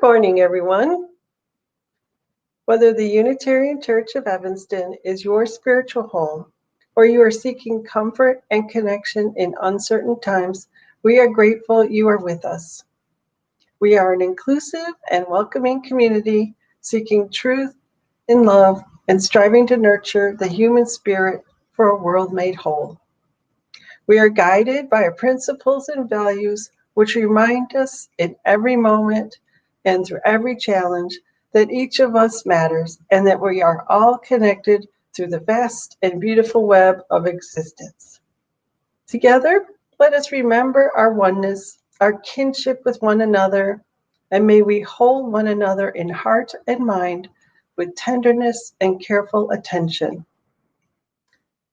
morning, everyone. Whether the Unitarian Church of Evanston is your spiritual home or you are seeking comfort and connection in uncertain times, we are grateful you are with us. We are an inclusive and welcoming community seeking truth in love and striving to nurture the human spirit for a world made whole. We are guided by our principles and values, which remind us in every moment and through every challenge that each of us matters and that we are all connected through the vast and beautiful web of existence. Together, let us remember our oneness, our kinship with one another, and may we hold one another in heart and mind with tenderness and careful attention.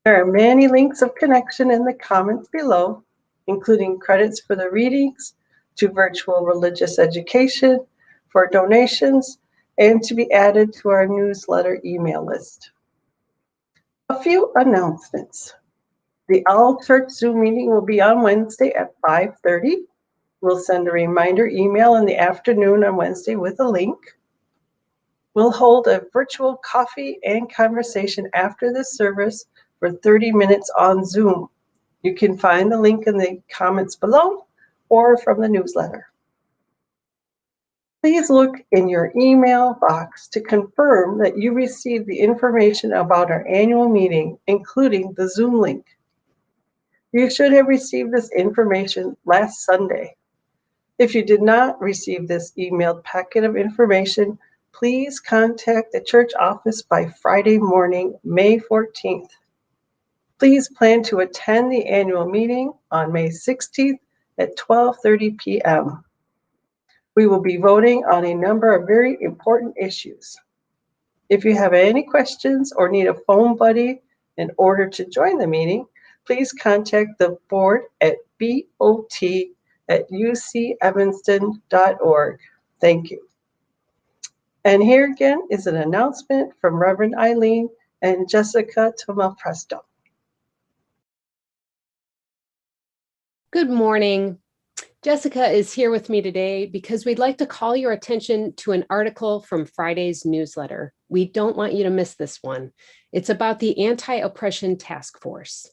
There are many links of connection in the comments below, including credits for the readings, to virtual religious education, for donations, and to be added to our newsletter email list. A few announcements. The All Church Zoom meeting will be on Wednesday at 5:30. We'll send a reminder email in the afternoon on Wednesday with a link. We'll hold a virtual coffee and conversation after this service for 30 minutes on Zoom. You can find the link in the comments below or from the newsletter. Please look in your email box to confirm that you received the information about our annual meeting, including the Zoom link. You should have received this information last Sunday. If you did not receive this emailed packet of information, please contact the church office by Friday morning, May 14th. Please plan to attend the annual meeting on May 16th at 12:30 p.m. We will be voting on a number of very important issues. If you have any questions or need a phone buddy in order to join the meeting, please contact the board at bot@ucevanston.org. Thank you. And here again is an announcement from Reverend Eileen and Jessica Tomal-Presto. Good morning. Jessica is here with me today because we'd like to call your attention to an article from Friday's newsletter. We don't want you to miss this one. It's about the Anti-Oppression Task Force.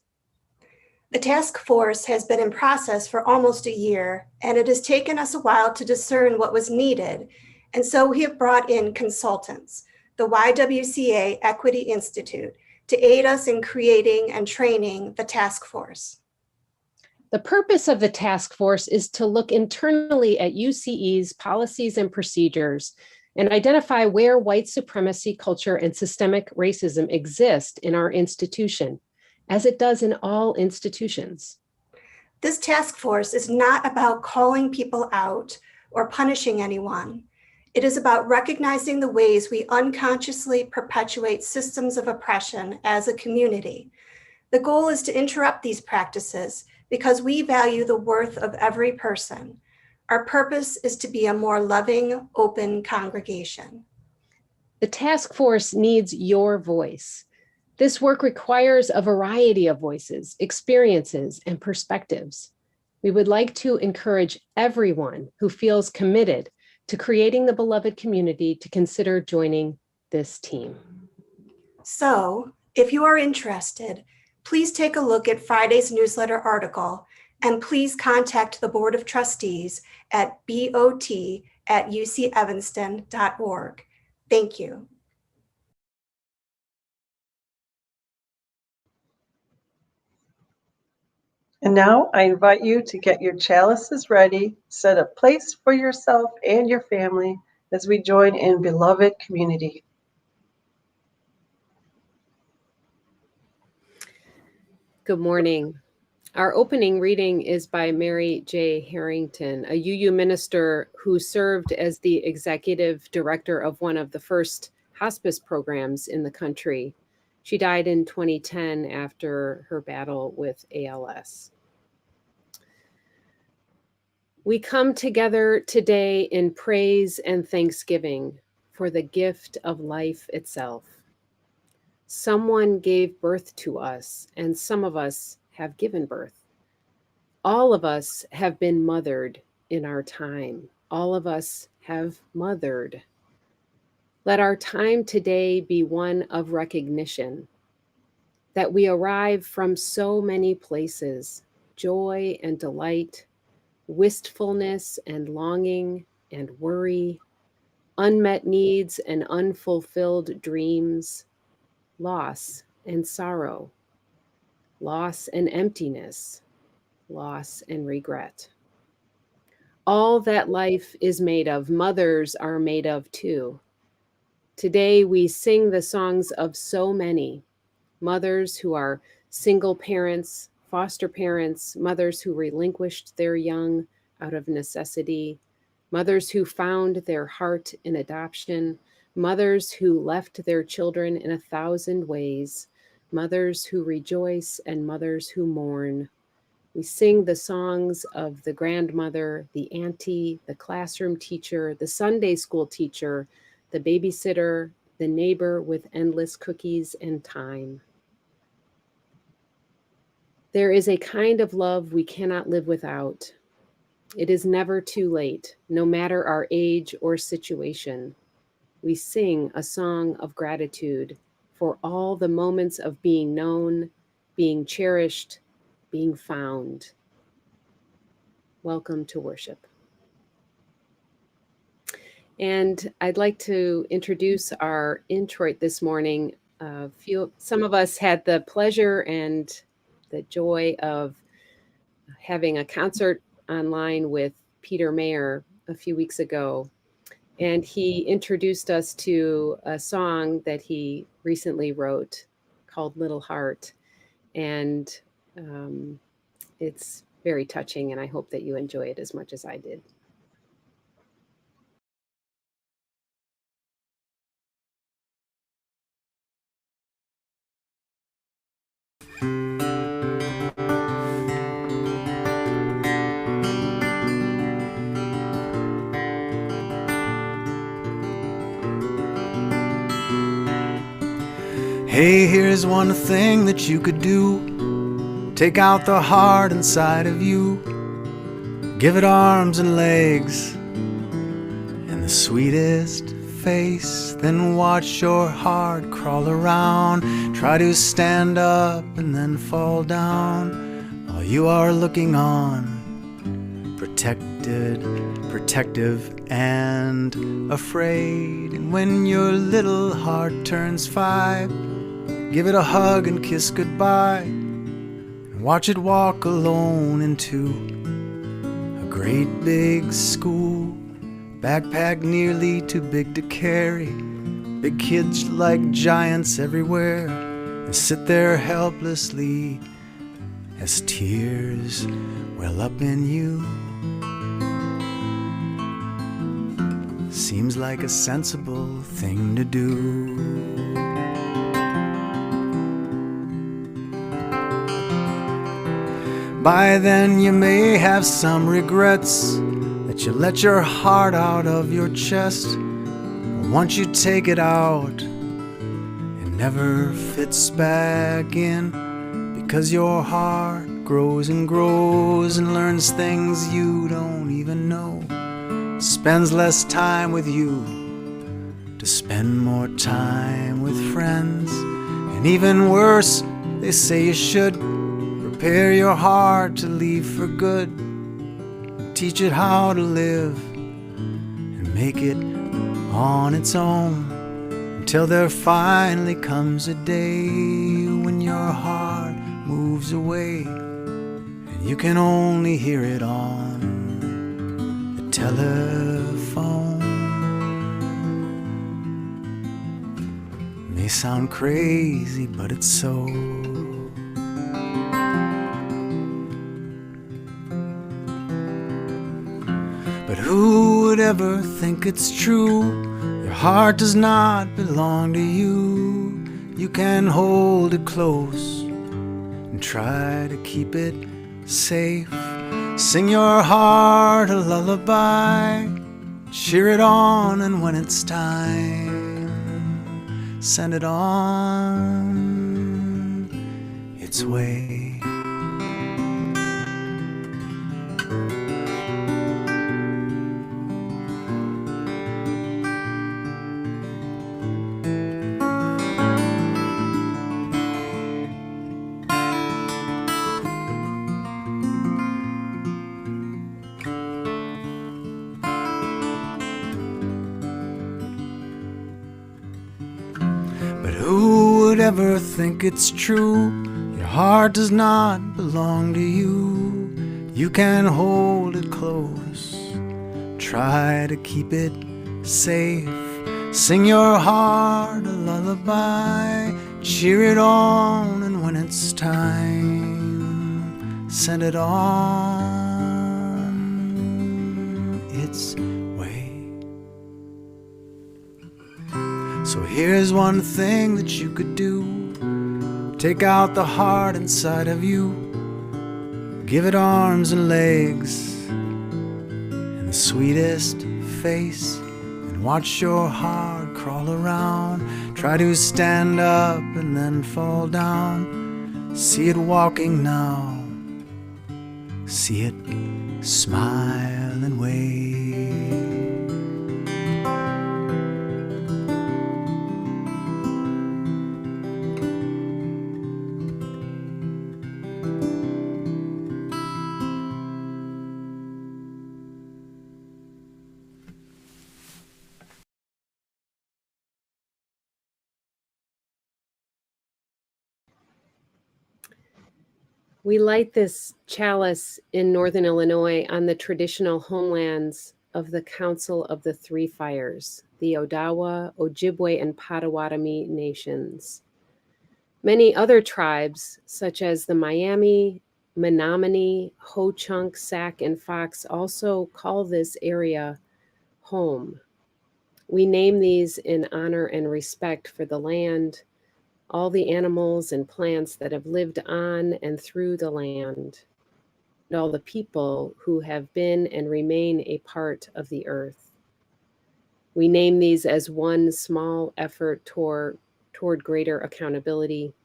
The task force has been in process for almost a year, and it has taken us a while to discern what was needed. And so we have brought in consultants, the YWCA Equity Institute, to aid us in creating and training the task force. The purpose of the task force is to look internally at UCE's policies and procedures and identify where white supremacy culture and systemic racism exist in our institution, as it does in all institutions. This task force is not about calling people out or punishing anyone. It is about recognizing the ways we unconsciously perpetuate systems of oppression as a community. The goal is to interrupt these practices because we value the worth of every person. Our purpose is to be a more loving, open congregation. The task force needs your voice. This work requires a variety of voices, experiences, and perspectives. We would like to encourage everyone who feels committed to creating the beloved community to consider joining this team. So, if you are interested, please take a look at Friday's newsletter article, and please contact the Board of Trustees at bot@ucevanston.org. Thank you. And now I invite you to get your chalices ready, set a place for yourself and your family as we join in beloved community. Good morning. Our opening reading is by Mary J. Harrington, a UU minister who served as the executive director of one of the first hospice programs in the country. She died in 2010 after her battle with ALS. We come together today in praise and thanksgiving for the gift of life itself. Someone gave birth to us, and some of us have given birth. All of us have been mothered in our time. All of us have mothered. Let our time today be one of recognition, that we arrive from so many places, joy and delight, wistfulness and longing and worry, unmet needs and unfulfilled dreams, loss and sorrow, loss and emptiness, loss and regret. All that life is made of, mothers are made of too. Today we sing the songs of so many mothers who are single parents, foster parents, mothers who relinquished their young out of necessity, mothers who found their heart in adoption, mothers who left their children in 1,000 ways, mothers who rejoice and mothers who mourn. We sing the songs of the grandmother, the auntie, the classroom teacher, the Sunday school teacher, the babysitter, the neighbor with endless cookies and time. There is a kind of love we cannot live without. It is never too late, no matter our age or situation. We sing a song of gratitude for all the moments of being known, being cherished, being found. Welcome to worship. And I'd like to introduce our introit this morning. Some of us had the pleasure and the joy of having a concert online with Peter Mayer a few weeks ago. And he introduced us to a song that he recently wrote called Little Heart. And it's very touching, and I hope that you enjoy it as much as I did. Hey, here's one thing that you could do. Take out the heart inside of you. Give it arms and legs and the sweetest face. Then watch your heart crawl around. Try to stand up and then fall down while you are looking on. Protected, protective, and afraid. And when your little heart turns 5, give it a hug and kiss goodbye, and watch it walk alone into a great big school. Backpack nearly too big to carry, big kids like giants everywhere, and sit there helplessly as tears well up in you. Seems like a sensible thing to do. By then you may have some regrets that you let your heart out of your chest. But once you take it out, it never fits back in, because your heart grows and grows and learns things you don't even know. Spends less time with you to spend more time with friends. And even worse, they say you should prepare your heart to leave for good. Teach it how to live and make it on its own, until there finally comes a day when your heart moves away and you can only hear it on the telephone. May sound crazy, but it's so. But who would ever think it's true? Your heart does not belong to you. You can hold it close and try to keep it safe. Sing your heart a lullaby, cheer it on, and when it's time, send it on its way. would ever think it's true. Your heart does not belong to you. You can hold it close, try to keep it safe. Sing your heart a lullaby, cheer it on, and when it's time, send it on its way. So here's one thing that you could do. Take out the heart inside of you, give it arms and legs and the sweetest face, and watch your heart crawl around. Try to stand up and then fall down. See it walking now, see it smile and wave. We light this chalice in Northern Illinois on the traditional homelands of the Council of the Three Fires, the Odawa, Ojibwe, and Potawatomi nations. Many other tribes, such as the Miami, Menominee, Ho-Chunk, Sac, and Fox, also call this area home. We name these in honor and respect for the land, all the animals and plants that have lived on and through the land, and all the people who have been and remain a part of the earth. We name these as one small effort toward greater accountability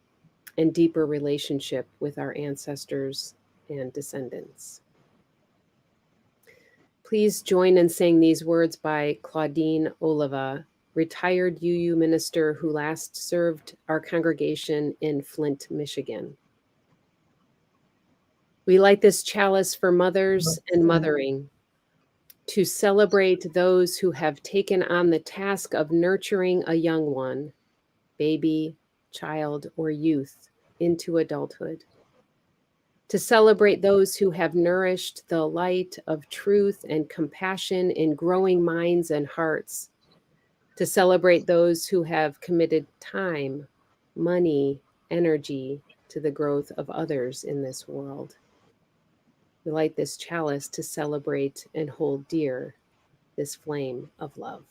and deeper relationship with our ancestors and descendants. Please join in saying these words by Claudene Oliva, retired UU minister who last served our congregation in Flint, Michigan. We light this chalice for mothers and mothering, to celebrate those who have taken on the task of nurturing a young one, baby, child, or youth, into adulthood. To celebrate those who have nourished the light of truth and compassion in growing minds and hearts. To celebrate those who have committed time, money, energy to the growth of others in this world. We light this chalice to celebrate and hold dear this flame of love.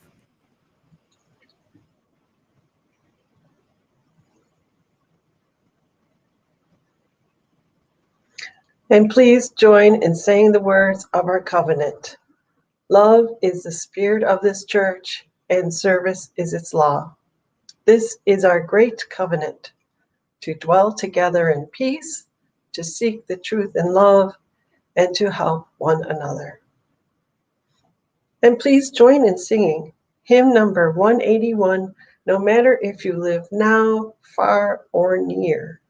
And please join in saying the words of our covenant. Love is the spirit of this church, and service is its law. This is our great covenant, to dwell together in peace, to seek the truth in love, and to help one another. And please join in singing hymn number 181, no matter if you live now, far, or near.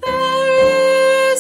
There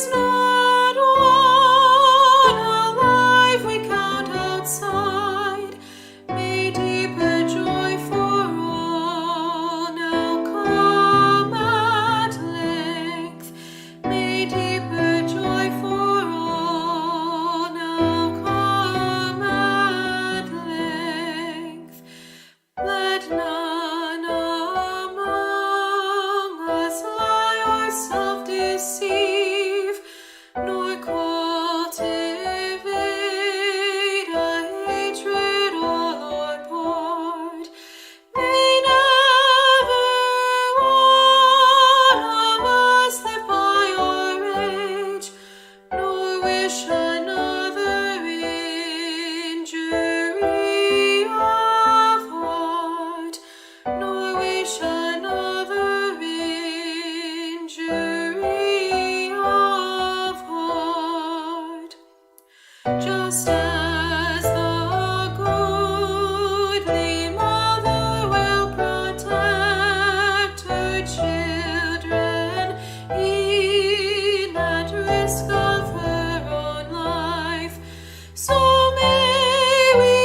children, e'en at risk of her own life. So may we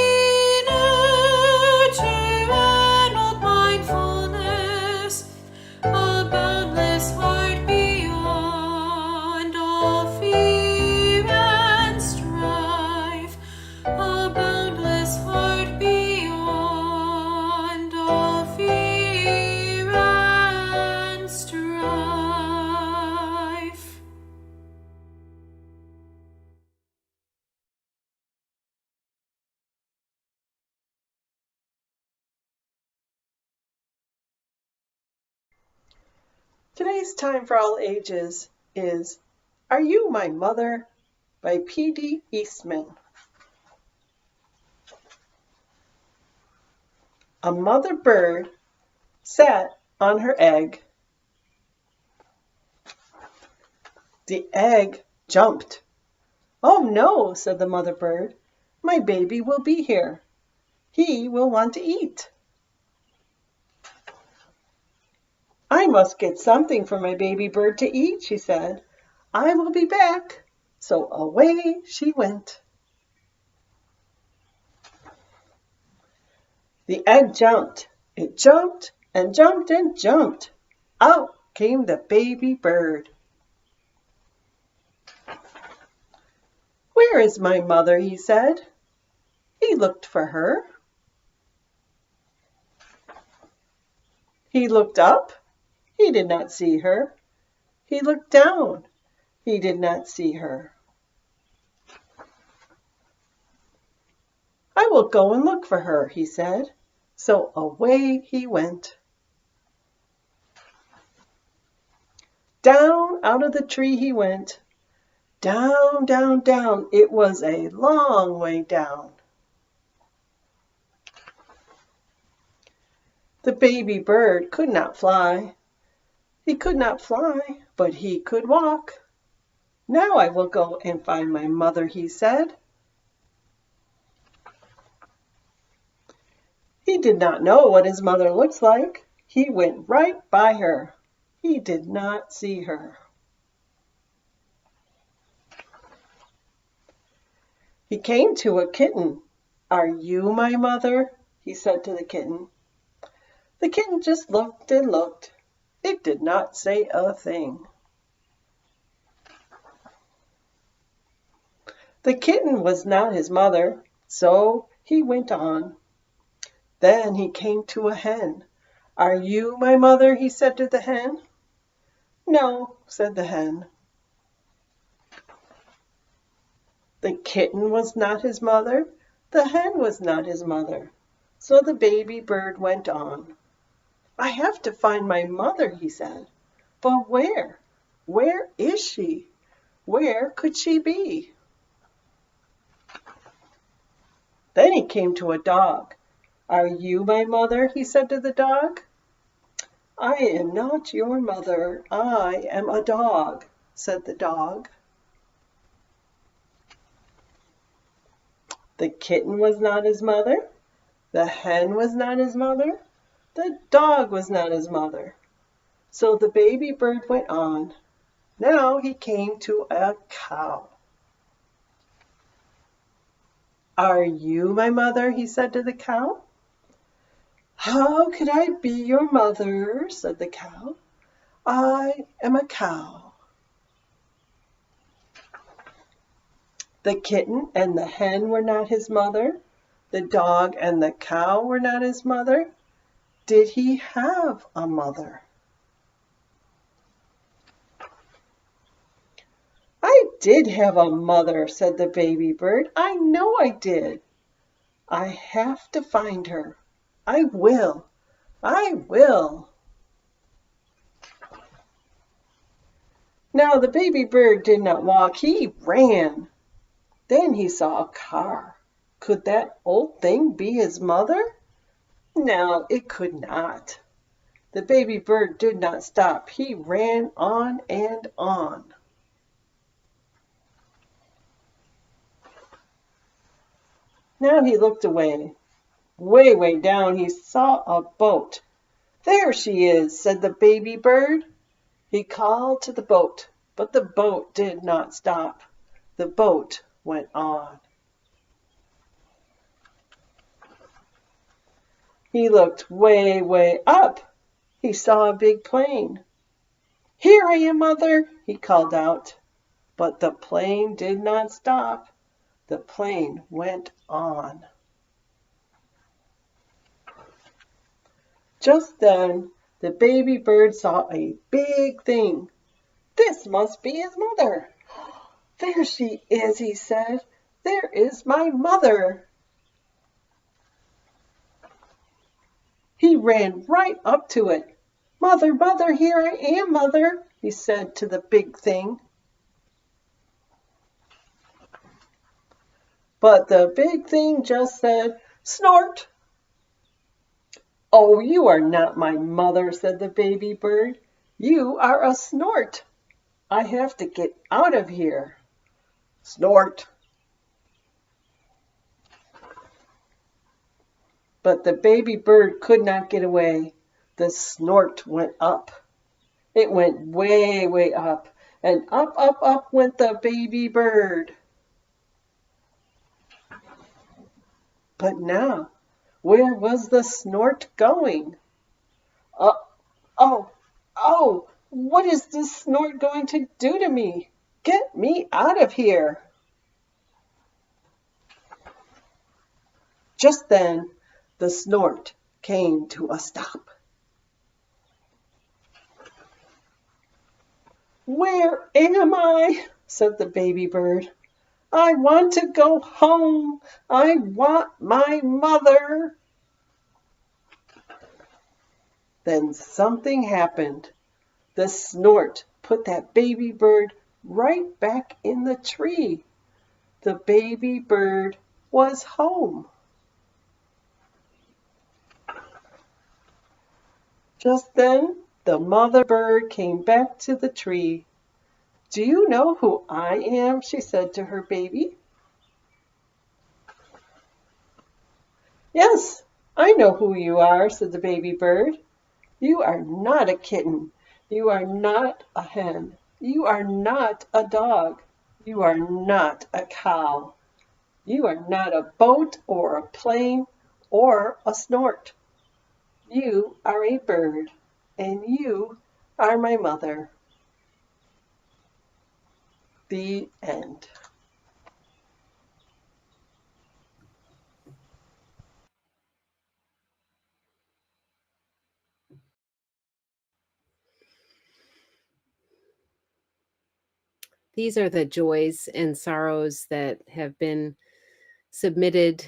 nurture an old mindfulness, a boundless heart beyond all fear and strife, a boundless heart beyond all fear and strife. Today's Time for All Ages is Are You My Mother? By P.D. Eastman. A mother bird sat on her egg. The egg jumped. "Oh no," said the mother bird. "My baby will be here. He will want to eat. I must get something for my baby bird to eat," she said. "I will be back." So away she went. The egg jumped. It jumped and jumped and jumped. Out came the baby bird. "Where is my mother?" he said. He looked for her. He looked up. He did not see her. He looked down. He did not see her. "I will go and look for her," he said. So away he went. Down out of the tree he went. Down, down, down. It was a long way down. The baby bird could not fly. He could not fly, but he could walk. "Now I will go and find my mother," he said. He did not know what his mother looked like. He went right by her. He did not see her. He came to a kitten. "Are you my mother?" he said to the kitten. The kitten just looked and looked. It did not say a thing. The kitten was not his mother, so he went on. Then he came to a hen. "Are you my mother?" he said to the hen. "No," said the hen. The kitten was not his mother. The hen was not his mother. So the baby bird went on. "I have to find my mother," he said. "But where? Where is she? Where could she be?" Then he came to a dog. "Are you my mother?" he said to the dog. "I am not your mother. I am a dog," said the dog. The kitten was not his mother. The hen was not his mother. The dog was not his mother. So the baby bird went on. Now he came to a cow. "Are you my mother?" he said to the cow. "How could I be your mother?" said the cow. "I am a cow." The kitten and the hen were not his mother. The dog and the cow were not his mother. Did he have a mother? "I did have a mother," said the baby bird. "I know I did. I have to find her. I will. I will." Now the baby bird did not walk. He ran. Then he saw a car. Could that old thing be his mother? No, it could not. The baby bird did not stop. He ran on and on. Now he looked away. Way, way down he saw a boat. There she is, said the baby bird. He called to the boat, but the boat did not stop. The boat went on. He looked way, way up. He saw a big plane. Here I am, Mother, he called out. But the plane did not stop. The plane went on. Just then, the baby bird saw a big thing. This must be his mother. There she is, he said. There is my mother. He ran right up to it. Mother, Mother, here I am, Mother, he said to the big thing. But the big thing just said, Snort. Oh, you are not my mother, said the baby bird. You are a snort. I have to get out of here. Snort. But the baby bird could not get away. The snort went up. It went way, way up, and up, up, up went the baby bird. But now, where was the snort going? Oh, what is this snort going to do to me? Get me out of here. Just then, the snort came to a stop. Where am I? Said the baby bird. I want to go home. I want my mother. Then something happened. The snort put that baby bird right back in the tree. The baby bird was home. Just then, the mother bird came back to the tree. Do you know who I am? She said to her baby. Yes, I know who you are, said the baby bird. You are not a kitten. You are not a hen. You are not a dog. You are not a cow. You are not a boat or a plane or a snort. You are a bird, and you are my mother. The end. These are the joys and sorrows that have been submitted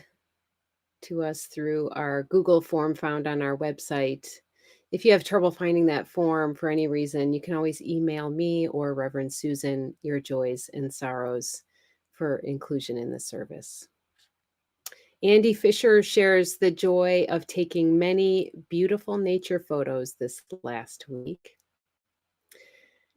to us through our Google form found on our website. If you have trouble finding that form for any reason, you can always email me or Reverend Susan your joys and sorrows for inclusion in the service. Andy Fisher shares the joy of taking many beautiful nature photos this last week.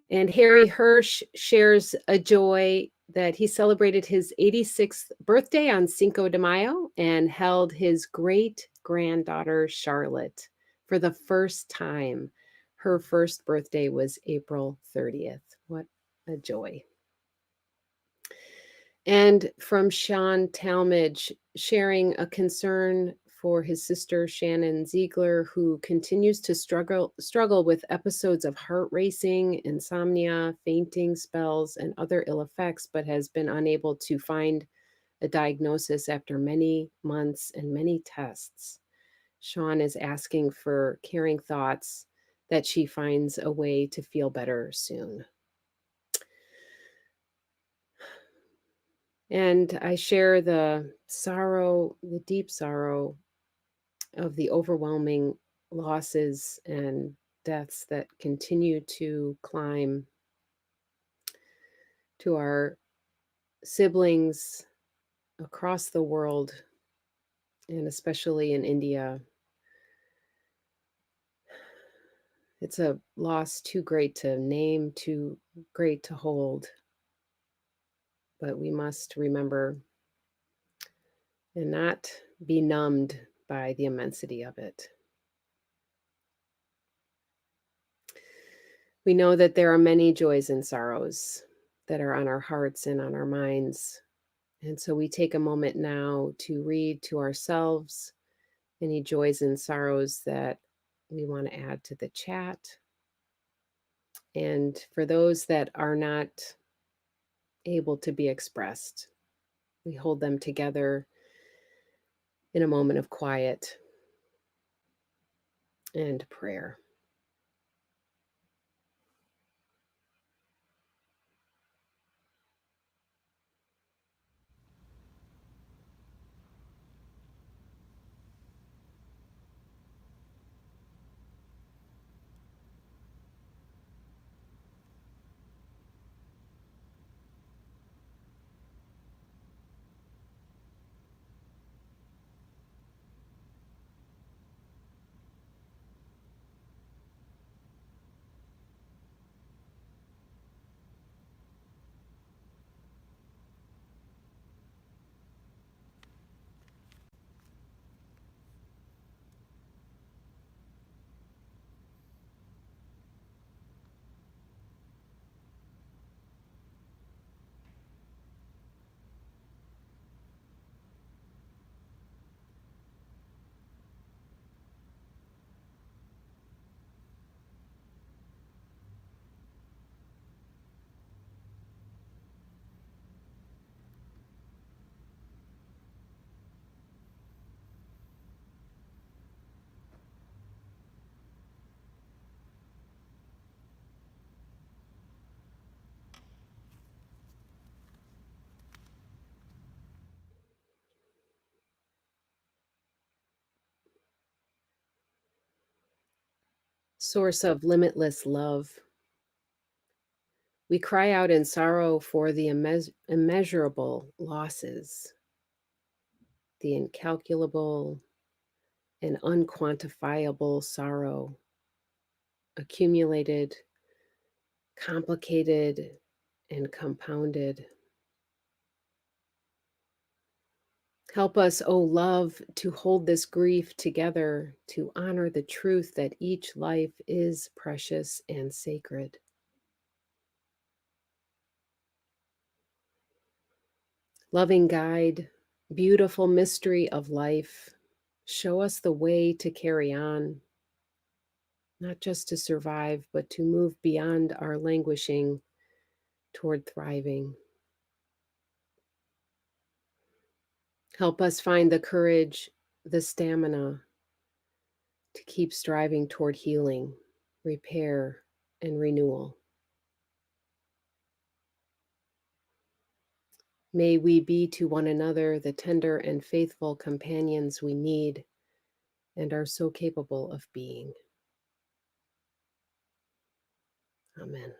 And Harry Hirsch shares a joy that he celebrated his 86th birthday on Cinco de Mayo and held his great-granddaughter Charlotte for the first time. Her first birthday was April 30th. What a joy. And from Sean Talmadge, sharing a concern for his sister Shannon Ziegler, who continues to struggle with episodes of heart racing, insomnia, fainting spells, and other ill effects, but has been unable to find a diagnosis after many months and many tests. Sean is asking for caring thoughts that she finds a way to feel better soon. And I share the sorrow, the deep sorrow of the overwhelming losses and deaths that continue to climb to our siblings across the world, and especially in India. It's a loss too great to name, too great to hold. But we must remember and not be numbed by the immensity of it. We know that there are many joys and sorrows that are on our hearts and on our minds. And so we take a moment now to read to ourselves any joys and sorrows that we want to add to the chat. And for those that are not able to be expressed, we hold them together in a moment of quiet and prayer. Source of limitless love, we cry out in sorrow for the immeasurable losses, the incalculable and unquantifiable sorrow, accumulated, complicated, and compounded. Help us, O love, to hold this grief together, to honor the truth that each life is precious and sacred. Loving guide, beautiful mystery of life, show us the way to carry on, not just to survive, but to move beyond our languishing toward thriving. Help us find the courage, the stamina to keep striving toward healing, repair, and renewal. May we be to one another the tender and faithful companions we need and are so capable of being. Amen.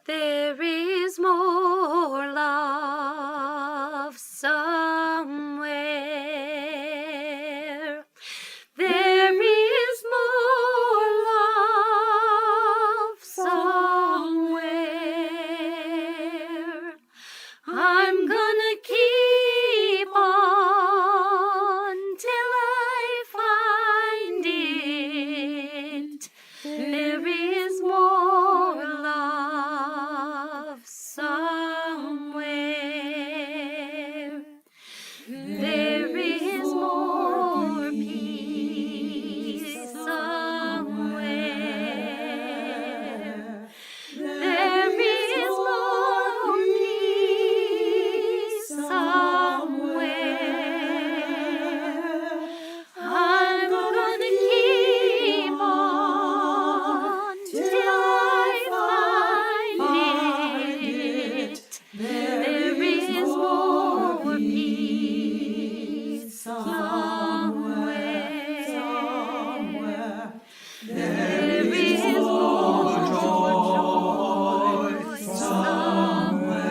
There is more love somewhere. There is more love somewhere. I'm gonna keep on till I find it. There is more love somewhere. There is more peace somewhere. There is more peace somewhere. I'm gonna keep on till I find it. There is more peace somewhere. There is more joy somewhere.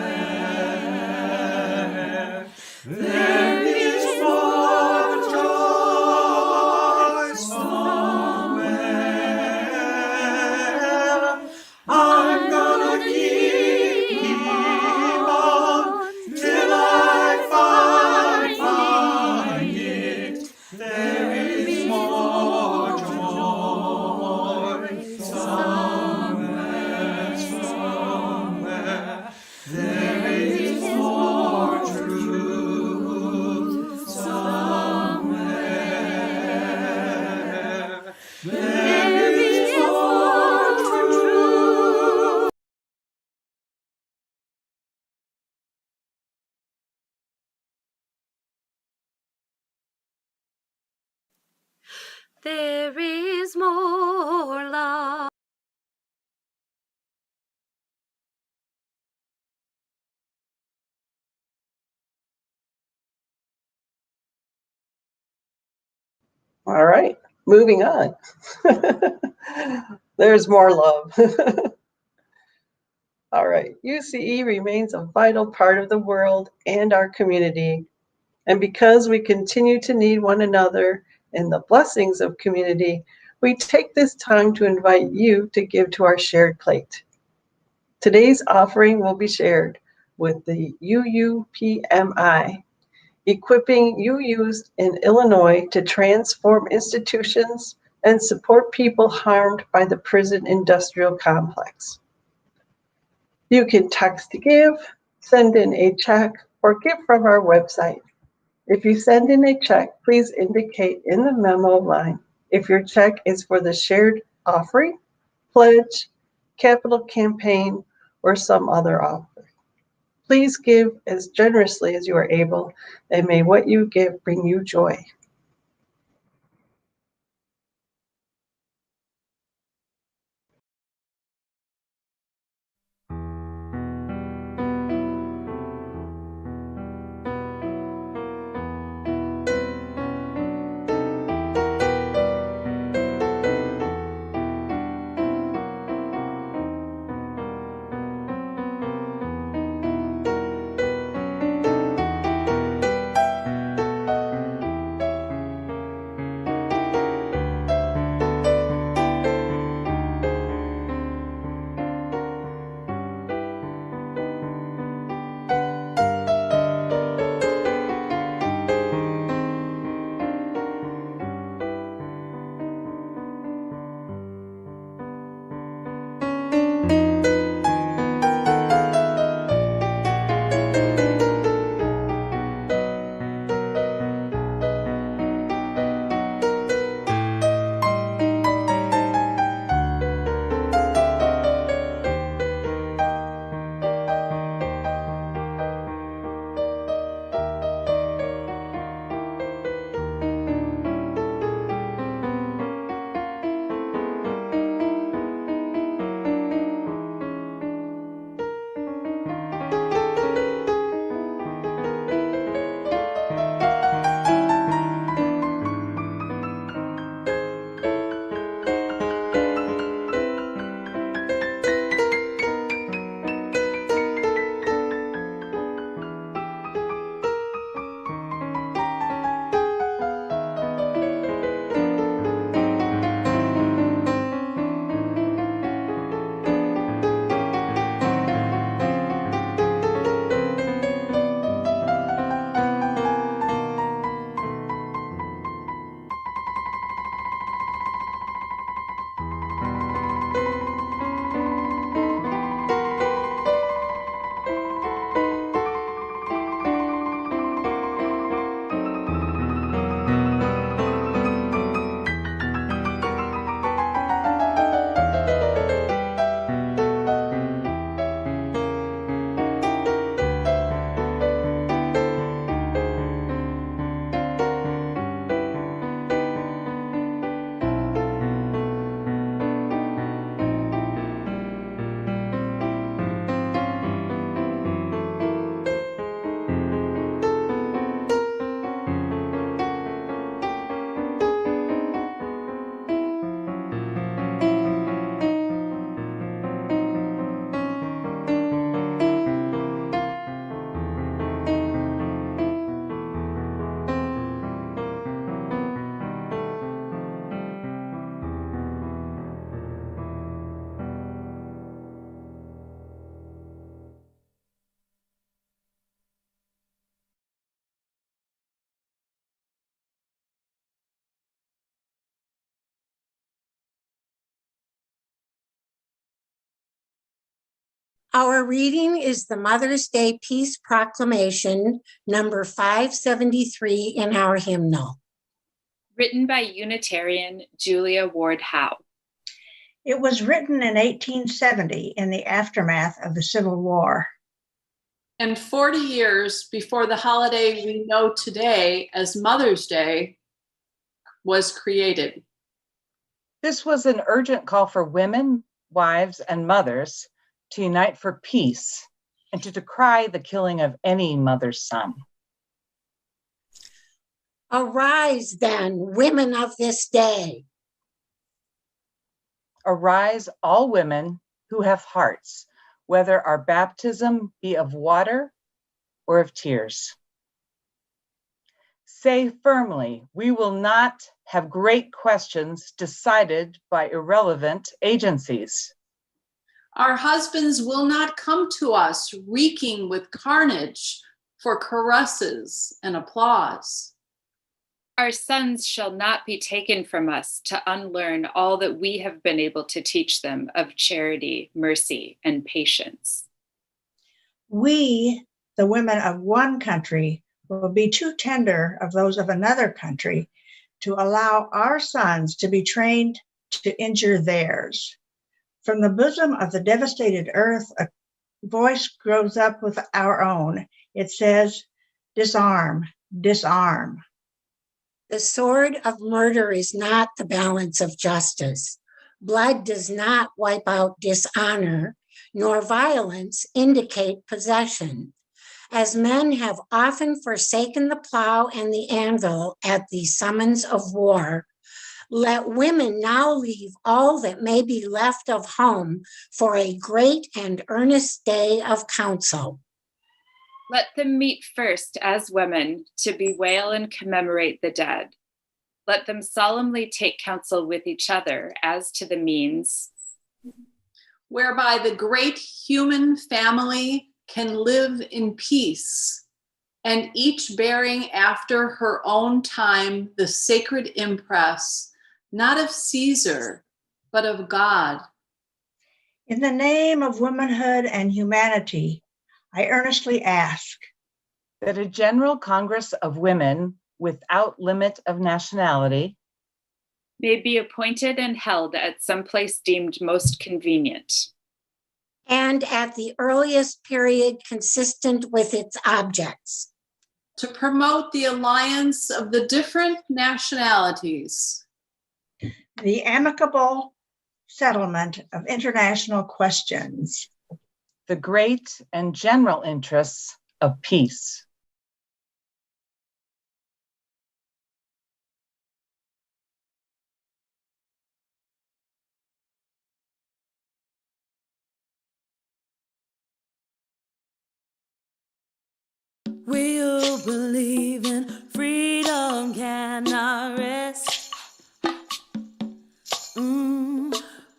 There is more joy somewhere. I'm gonna keep on till I find There is more love. All right, moving on. There's more love. All right, UCE remains a vital part of the world and our community. And because we continue to need one another and the blessings of community, we take this time to invite you to give to our shared plate. Today's offering will be shared with the UUPMI, equipping UUs in Illinois to transform institutions and support people harmed by the prison industrial complex. You can text to give, send in a check, or give from our website. If you send in a check, please indicate in the memo line if your check is for the shared offering, pledge, capital campaign, or some other offering. Please give as generously as you are able, and may what you give bring you joy. Our reading is the Mother's Day Peace Proclamation, number 573 in our hymnal. Written by Unitarian Julia Ward Howe. It was written in 1870 in the aftermath of the Civil War. And 40 years before the holiday we know today as Mother's Day was created. This was an urgent call for women, wives, and mothers to unite for peace and to decry the killing of any mother's son. Arise then, women of this day. Arise, all women who have hearts, whether our baptism be of water or of tears. Say firmly, we will not have great questions decided by irrelevant agencies. Our husbands will not come to us reeking with carnage for caresses and applause. Our sons shall not be taken from us to unlearn all that we have been able to teach them of charity, mercy, and patience. We, the women of one country, will be too tender of those of another country to allow our sons to be trained to injure theirs. From the bosom of the devastated earth, a voice grows up with our own. It says, disarm, disarm. The sword of murder is not the balance of justice. Blood does not wipe out dishonor, nor violence indicate possession. As men have often forsaken the plow and the anvil at the summons of war, let women now leave all that may be left of home for a great and earnest day of council. Let them meet first as women to bewail and commemorate the dead. Let them solemnly take counsel with each other as to the means whereby the great human family can live in peace, and each bearing after her own time the sacred impress, not of Caesar, but of God. In the name of womanhood and humanity, I earnestly ask that a general Congress of women without limit of nationality may be appointed and held at some place deemed most convenient, and at the earliest period consistent with its objects, to promote the alliance of the different nationalities, the amicable settlement of international questions, the great and general interests of peace. We who believe in freedom cannot rest.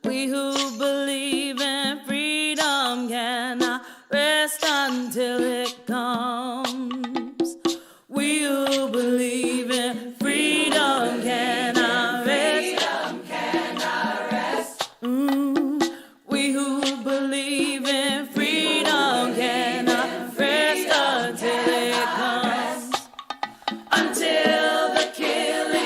We who believe in freedom cannot rest until it comes. We who believe in freedom cannot rest. Freedom cannot rest. We who believe in freedom cannot rest until it comes. Until the killing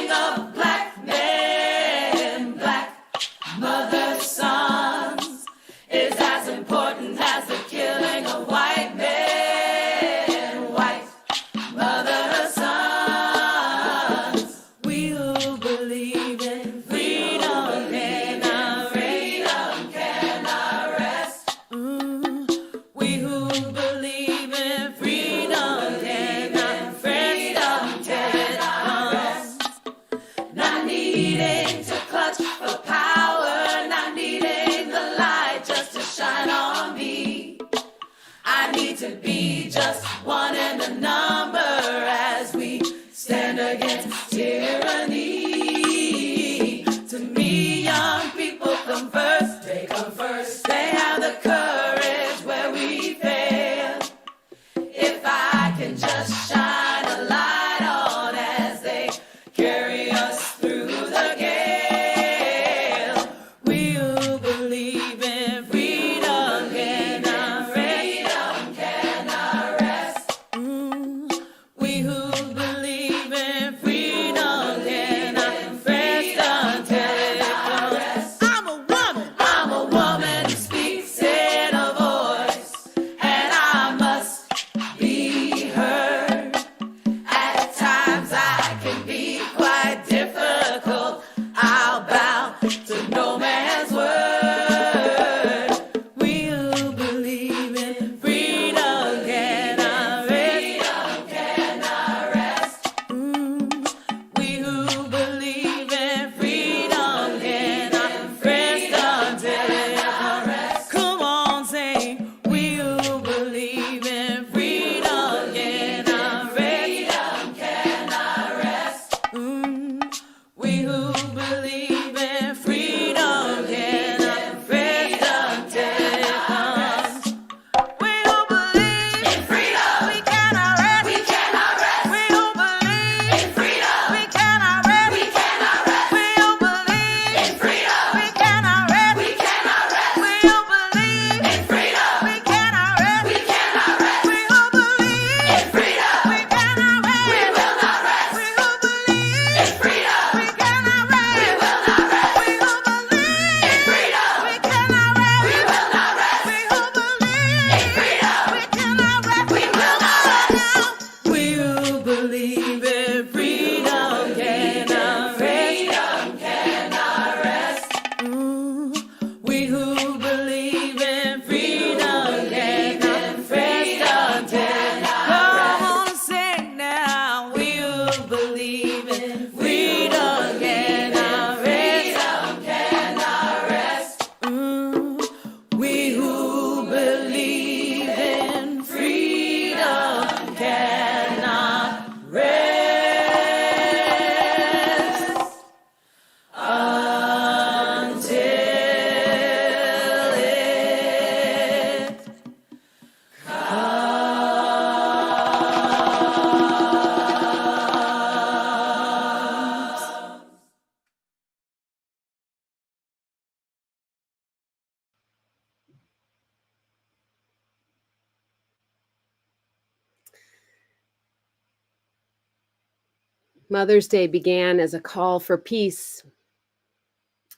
Mother's Day began as a call for peace.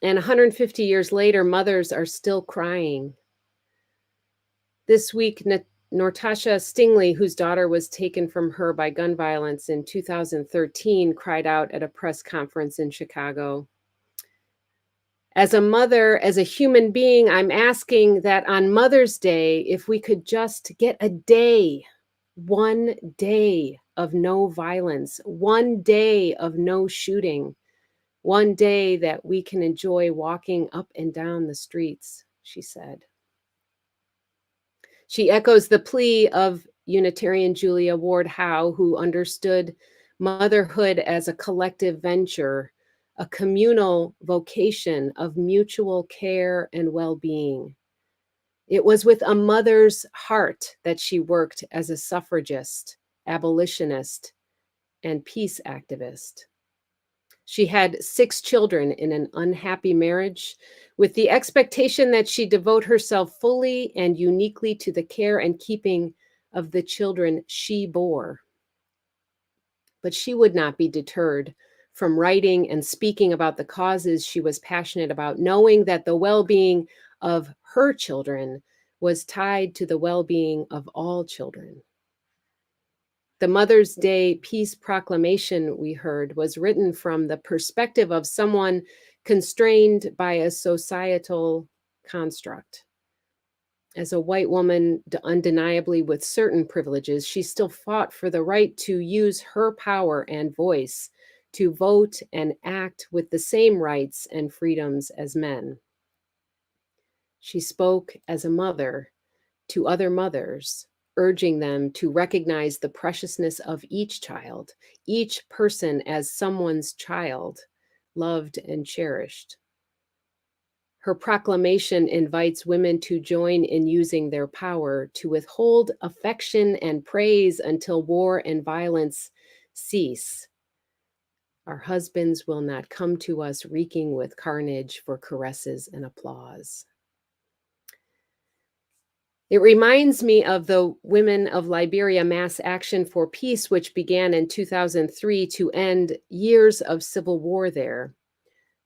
And 150 years later, mothers are still crying. This week, Nortasha Stingley, whose daughter was taken from her by gun violence in 2013, cried out at a press conference in Chicago. As a mother, as a human being, I'm asking that on Mother's Day, if we could just get a day, one day of no violence, one day of no shooting, one day that we can enjoy walking up and down the streets, she said. She echoes the plea of Unitarian Julia Ward Howe, who understood motherhood as a collective venture, a communal vocation of mutual care and well-being. It was with a mother's heart that she worked as a suffragist, abolitionist, and peace activist. She had 6 children in an unhappy marriage, with the expectation that she devote herself fully and uniquely to the care and keeping of the children she bore. But she would not be deterred from writing and speaking about the causes she was passionate about, knowing that the well-being of her children was tied to the well-being of all children. The Mother's Day Peace Proclamation we heard was written from the perspective of someone constrained by a societal construct. As a white woman, undeniably with certain privileges, she still fought for the right to use her power and voice to vote and act with the same rights and freedoms as men. She spoke as a mother to other mothers, urging them to recognize the preciousness of each child, each person as someone's child, loved and cherished. Her proclamation invites women to join in using their power to withhold affection and praise until war and violence cease. Our husbands will not come to us reeking with carnage for caresses and applause. It reminds me of the Women of Liberia Mass Action for Peace, which began in 2003 to end years of civil war there.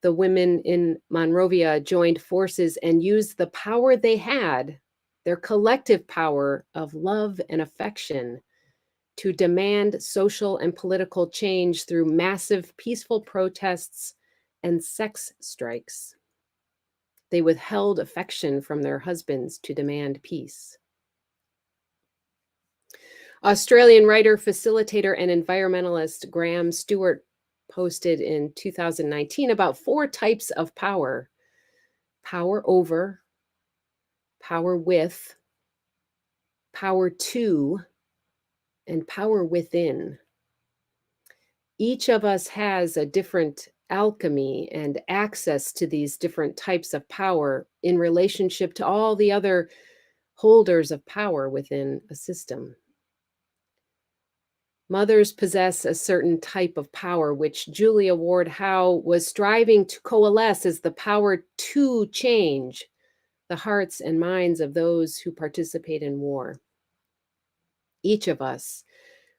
The women in Monrovia joined forces and used the power they had, their collective power of love and affection, to demand social and political change through massive peaceful protests and sex strikes. They withheld affection from their husbands to demand peace. Australian writer, facilitator, and environmentalist Graham Stewart posted in 2019 about 4 types of power: power over, power with, power to, and power within. Each of us has a different alchemy and access to these different types of power in relationship to all the other holders of power within a system. Mothers possess a certain type of power, which Julia Ward Howe was striving to coalesce as the power to change the hearts and minds of those who participate in war. Each of us,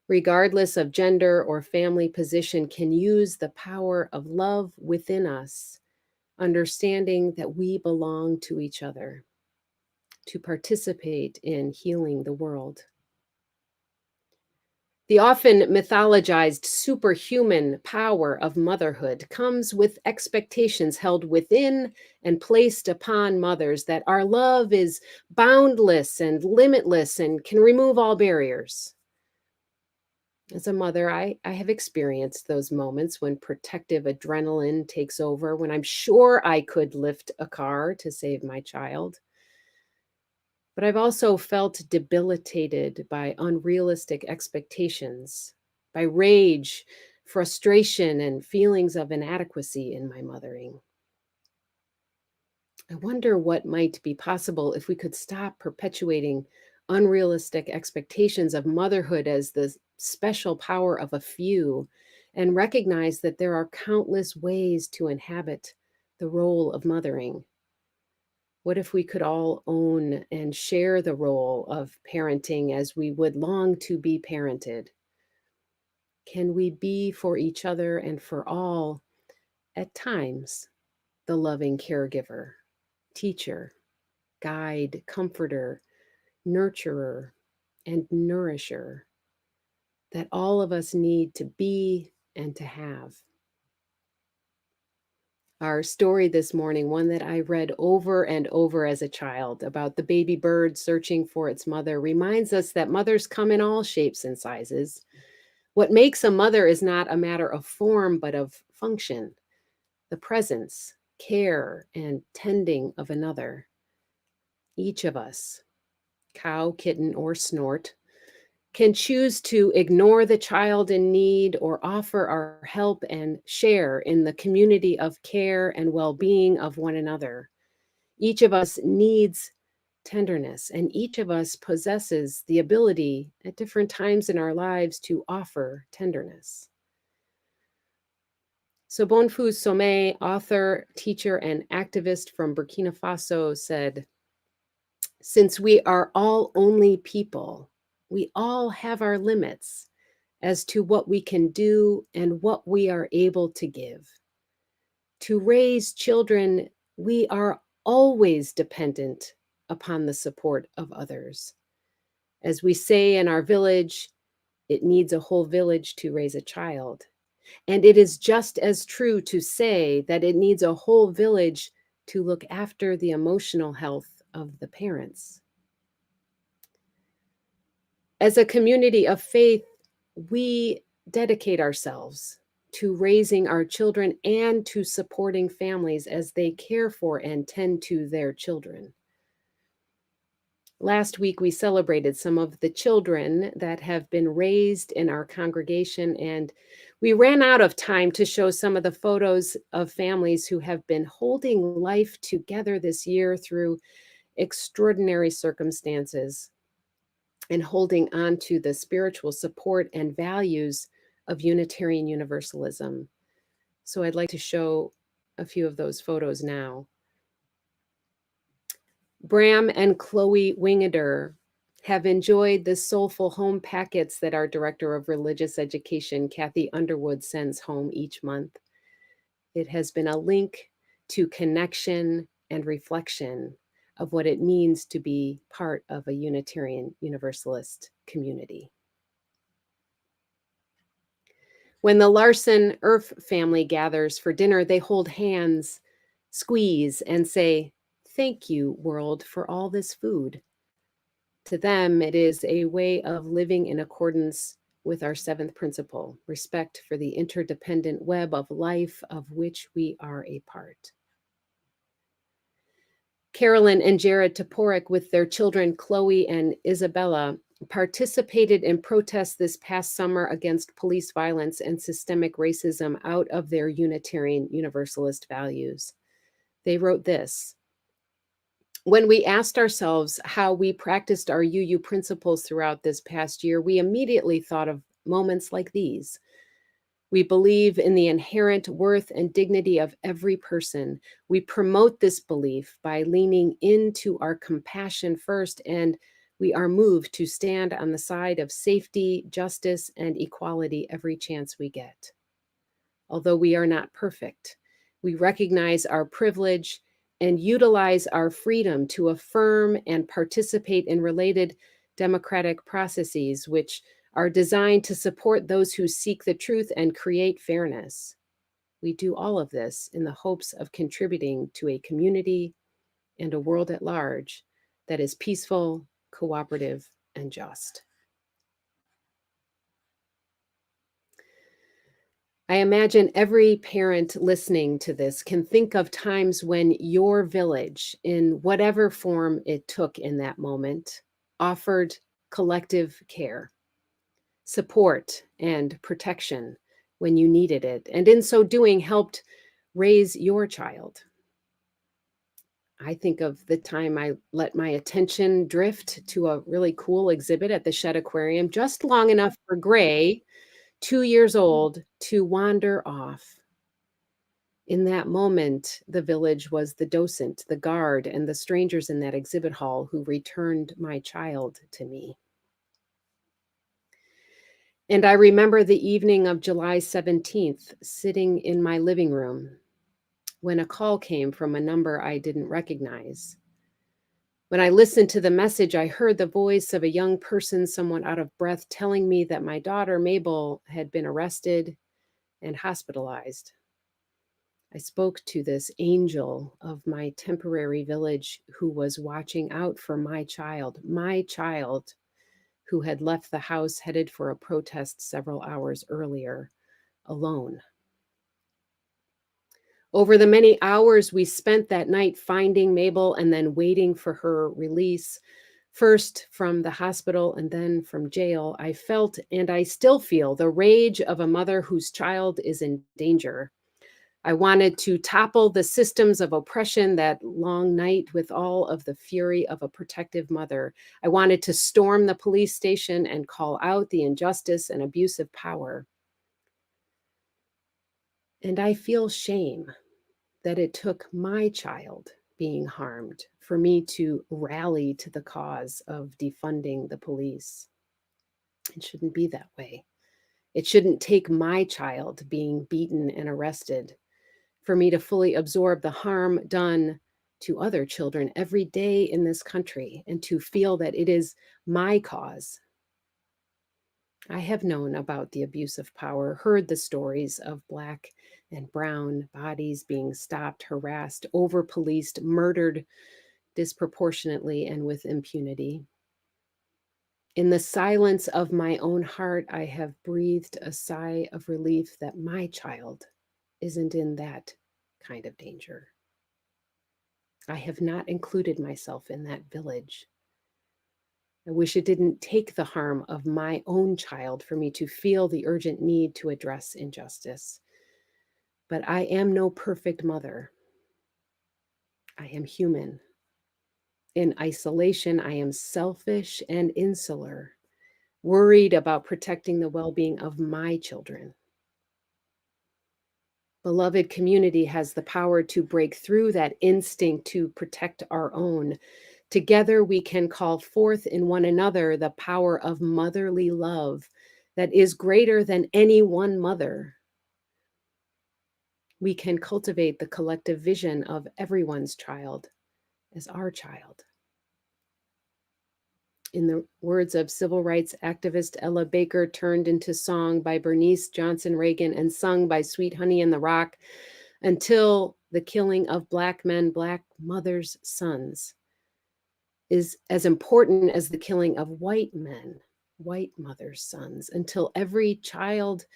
regardless of gender or family position, can use the power of love within us, understanding that we belong to each other, to participate in healing the world. The often mythologized superhuman power of motherhood comes with expectations held within and placed upon mothers that our love is boundless and limitless and can remove all barriers. As a mother, I have experienced those moments when protective adrenaline takes over, when I'm sure I could lift a car to save my child. But I've also felt debilitated by unrealistic expectations, by rage, frustration, and feelings of inadequacy in my mothering. I wonder what might be possible if we could stop perpetuating unrealistic expectations of motherhood as the special power of a few, and recognize that there are countless ways to inhabit the role of mothering. What if we could all own and share the role of parenting as we would long to be parented? can we be for each other and for all, at times, the loving caregiver, teacher, guide, comforter, nurturer, and nourisher that all of us need to be and to have. Our story this morning, one that I read over and over as a child about the baby bird searching for its mother, reminds us that mothers come in all shapes and sizes. What makes a mother is not a matter of form, but of function, the presence, care, and tending of another. Each of us, cow, kitten, or snort, can choose to ignore the child in need or offer our help and share in the community of care and well-being of one another. Each of us needs tenderness, and each of us possesses the ability at different times in our lives to offer tenderness. So Bonfou Somé, author, teacher, and activist from Burkina Faso, said, "Since we are all only people, we all have our limits as to what we can do and what we are able to give. To raise children, we are always dependent upon the support of others. As we say in our village, it needs a whole village to raise a child. And it is just as true to say that it needs a whole village to look after the emotional health of the parents." As a community of faith, we dedicate ourselves to raising our children and to supporting families as they care for and tend to their children. Last week, we celebrated some of the children that have been raised in our congregation, and we ran out of time to show some of the photos of families who have been holding life together this year through extraordinary circumstances and holding on to the spiritual support and values of Unitarian Universalism. So I'd like to show a few of those photos now. Bram and Chloe Wingeder have enjoyed the soulful home packets that our Director of Religious Education, Kathy Underwood, sends home each month. It has been a link to connection and reflection of what it means to be part of a Unitarian Universalist community. When the Larson Erf family gathers for dinner, they hold hands, squeeze, and say, "Thank you, world, for all this food." To them, it is a way of living in accordance with our seventh principle, respect for the interdependent web of life of which we are a part. Carolyn and Jared Toporek, with their children Chloe and Isabella, participated in protests this past summer against police violence and systemic racism out of their Unitarian Universalist values. They wrote this: "When we asked ourselves how we practiced our UU principles throughout this past year, we immediately thought of moments like these. We believe in the inherent worth and dignity of every person. We promote this belief by leaning into our compassion first, and we are moved to stand on the side of safety, justice, and equality every chance we get. Although we are not perfect, we recognize our privilege and utilize our freedom to affirm and participate in related democratic processes which are designed to support those who seek the truth and create fairness. We do all of this in the hopes of contributing to a community and a world at large that is peaceful, cooperative, and just." I imagine every parent listening to this can think of times when your village, in whatever form it took in that moment, offered collective care, support, and protection when you needed it, and in so doing helped raise your child. I think of the time I let my attention drift to a really cool exhibit at the Shed Aquarium, just long enough for Gray, 2 years old, to wander off. In that moment, the village was the docent, the guard, and the strangers in that exhibit hall who returned my child to me. And I remember the evening of July 17th, sitting in my living room when a call came from a number I didn't recognize. When I listened to the message, I heard the voice of a young person, somewhat out of breath, telling me that my daughter, Mabel, had been arrested and hospitalized. I spoke to this angel of my temporary village who was watching out for my child who had left the house headed for a protest several hours earlier, alone. Over the many hours we spent that night finding Mabel and then waiting for her release, first from the hospital and then from jail, I felt, and I still feel, the rage of a mother whose child is in danger. I wanted to topple the systems of oppression that long night with all of the fury of a protective mother. I wanted to storm the police station and call out the injustice and abuse of power. And I feel shame that it took my child being harmed for me to rally to the cause of defunding the police. It shouldn't be that way. It shouldn't take my child being beaten and arrested for me to fully absorb the harm done to other children every day in this country and to feel that it is my cause. I have known about the abuse of power, heard the stories of Black and brown bodies being stopped, harassed, over-policed, murdered disproportionately and with impunity. In the silence of my own heart, I have breathed a sigh of relief that my child isn't in that kind of danger. I have not included myself in that village. I wish it didn't take the harm of my own child for me to feel the urgent need to address injustice. But I am no perfect mother. I am human. In isolation, I am selfish and insular, worried about protecting the well-being of my children. Beloved community has the power to break through that instinct to protect our own. Together, we can call forth in one another the power of motherly love that is greater than any one mother. We can cultivate the collective vision of everyone's child as our child. In the words of civil rights activist Ella Baker, turned into song by Bernice Johnson Reagan and sung by Sweet Honey in the Rock, until the killing of Black men, Black mothers' sons is as important as the killing of white men, white mothers' sons, until every child,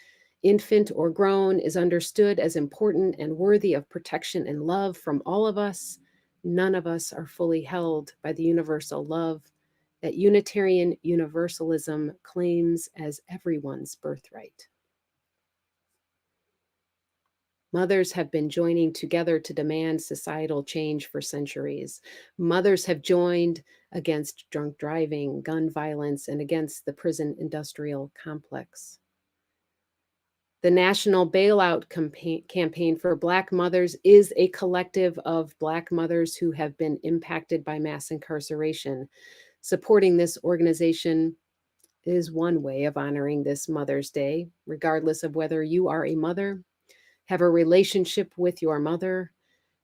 infant or grown, is understood as important and worthy of protection and love from all of us. None of us are fully held by the universal love that Unitarian Universalism claims as everyone's birthright. Mothers have been joining together to demand societal change for centuries. Mothers have joined against drunk driving, gun violence, and against the prison industrial complex. The National Bailout Campaign for Black Mothers is a collective of Black mothers who have been impacted by mass incarceration. Supporting this organization is one way of honoring this Mother's Day, regardless of whether you are a mother, have a relationship with your mother,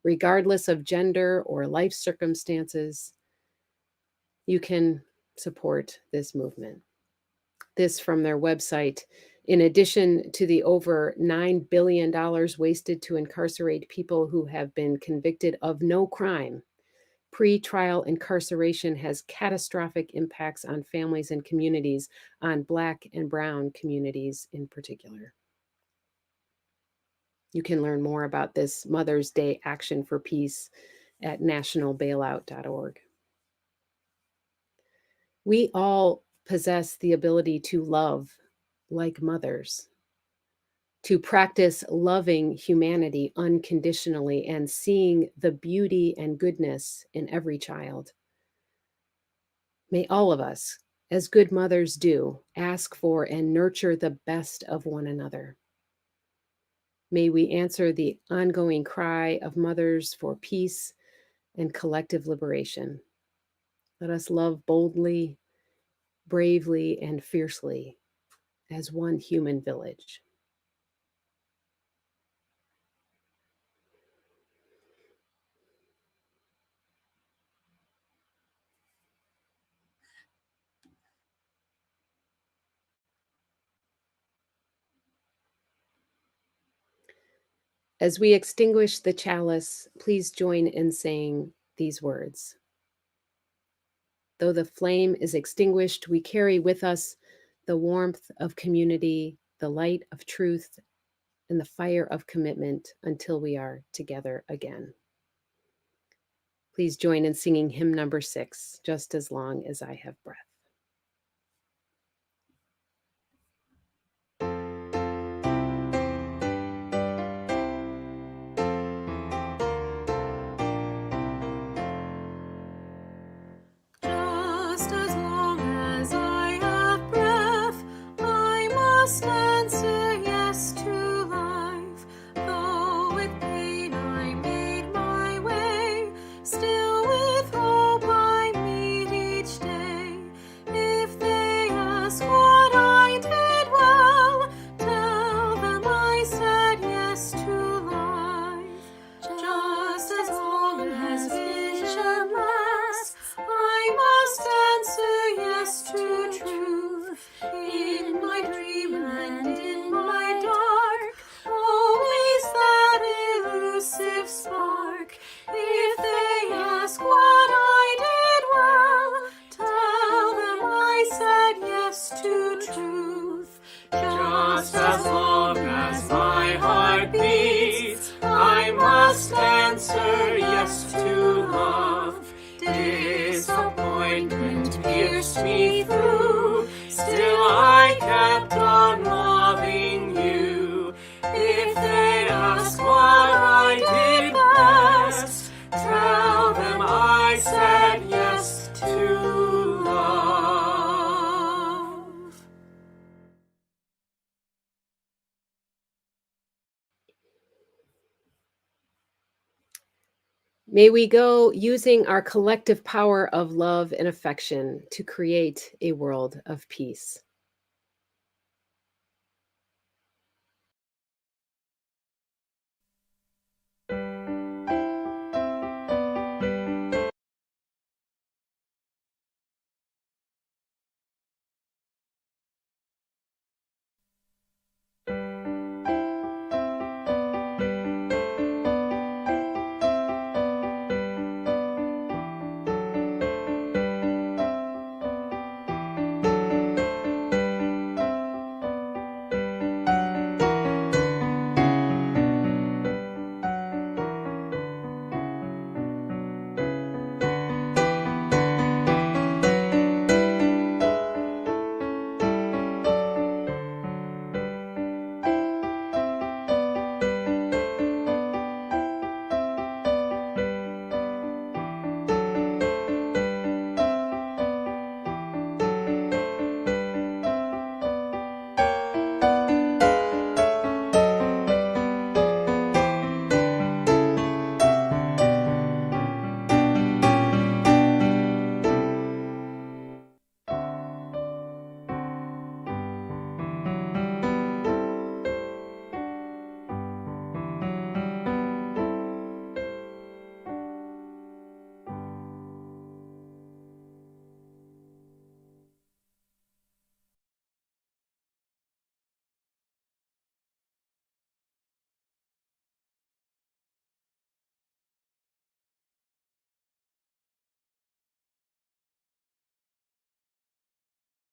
regardless of gender or life circumstances. You can support this movement. This from their website. In addition to the over $9 billion wasted to incarcerate people who have been convicted of no crime, pre-trial incarceration has catastrophic impacts on families and communities, on Black and brown communities in particular. You can learn more about this Mother's Day Action for Peace at nationalbailout.org. We all possess the ability to love like mothers, to practice loving humanity unconditionally and seeing the beauty and goodness in every child. May all of us, as good mothers do, ask for and nurture the best of one another. May we answer the ongoing cry of mothers for peace and collective liberation. Let us love boldly, bravely, and fiercely as one human village. As we extinguish the chalice, please join in saying these words. Though the flame is extinguished, we carry with us the warmth of community, the light of truth, and the fire of commitment until we are together again. Please join in singing hymn number 6, Just as Long as I Have Breath. Just as long as I have breath, I must answer yes to life. Though with pain I made my way, still with hope I meet each day. If they ask what I did well, tell them I said yes to life. Just as long as vision lasts, I must answer yes to truth. In my dream and in my dark, always that elusive spark. If they ask what I did well, tell them I said yes to truth. Just as long as my heart beats, I must answer yes to love. Disappointment pierced me through, still I kept on loving you. If they ask what I did best, tell them I said yes to love. May we go using our collective power of love and affection to create a world of peace.